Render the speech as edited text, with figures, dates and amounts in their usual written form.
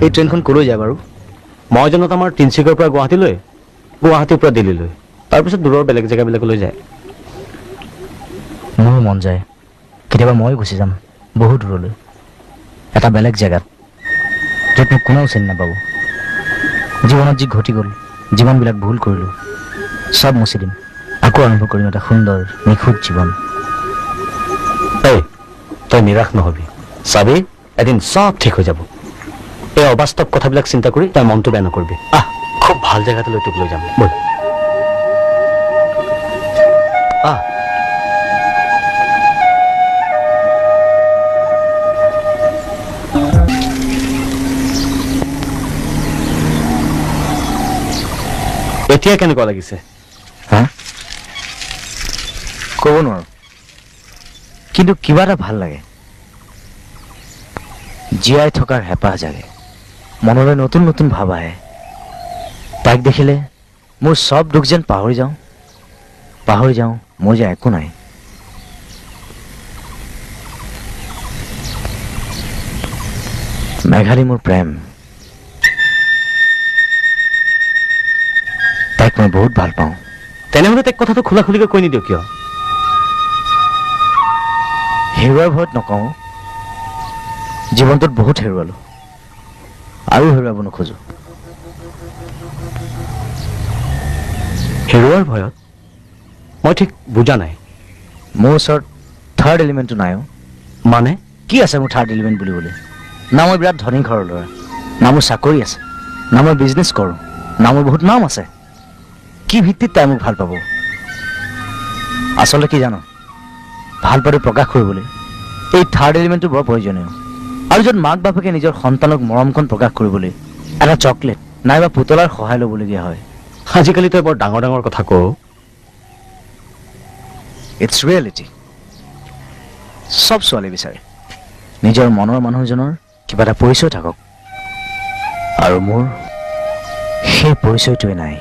এই ট্ৰেইনখন কলৈ যায় বাৰু? মই জনাত আমাৰ তিনিচুকীয়াৰ পৰা গুৱাহাটীলৈ, গুৱাহাটীৰ পৰা দিল্লীলৈ, তাৰপিছত দূৰৰ বেলেগ জেগাবিলাকলৈ যায়। মোৰো মন যায় কেতিয়াবা মই গুচি যাম বহুত দূৰলৈ, এটা বেলেগ জেগাত য'ত মোক কোনেও চিনি নাপাব। জীৱনত যি ঘটি গ'ল, যিমানবিলাক ভুল কৰিলোঁ, চব মুচি দিম, আকৌ আৰম্ভ কৰিম এটা সুন্দৰ নিখুঁত জীৱন। এই তই নিৰাশ নহবি, চাবি এদিন চব ঠিক হৈ যাব। এই অবাস্তৱ কথাবিলাক চিন্তা কৰি তই মনটো বেয়া নকৰিবি। খুব ভাল জেগাতে লৈ তোক লৈ যাম, বল। এতিয়া কেনেকুৱা লাগিছে? হা, ক'ব নোৱাৰো, কিন্তু কিবা এটা ভাল লাগে। জীয়াই থকাৰ হেঁপাহ জাগে, মনলৈ নতুন নতুন ভাৱ আহে। তাইক দেখিলে মোৰ চব দুখ যেন পাহৰি যাওঁ মোৰ যে একো নাই। মেঘালী মোৰ প্ৰেম, তাইক মই বহুত ভাল পাওঁ। তেনেহ'লে তাইক কথাটো খোলা খুলিকৈ কৈ নিদিয় কিয়? হেৰুৱাৰ ভয়ত নকওঁ, জীৱনটোত বহুত হেৰুৱালো আৰু হেৰুৱাব নোখোজো। হেৰুৱাৰ ভয়ত? মই ঠিক বুজা নাই। মোৰ ওচৰত থাৰ্ড এলিমেণ্টটো নাই। মানে কি আছে মোৰ থাৰ্ড এলিমেণ্ট বুলিবলৈ? না মই বিৰাট ধনী ঘৰৰ ল'ৰা, না মোৰ চাকৰি আছে, না মই বিজনেছ কৰোঁ, না মোৰ বহুত নাম আছে। কি ভিত্তিত তাই মোক ভাল পাব? আচলতে কি জানো, ভাল পালে প্ৰকাশ কৰিবলৈ এই থাৰ্ড এলিমেণ্টটো বৰ প্ৰয়োজনীয়। আৰু য'ত মাক বাপেকে নিজৰ সন্তানক মৰমখন প্ৰকাশ কৰিবলৈ এটা চকলেট নাইবা পুতলাৰ সহায় ল'বলগীয়া হয়। আজিকালি তই বৰ ডাঙৰ ডাঙৰ কথা কওঁ। It's reality. চব ছোৱালী বিচাৰে নিজৰ মনৰ মানুহজনৰ কিবা এটা পৰিচয় থাকক, আৰু মোৰ সেই পৰিচয়টোৱে নাই।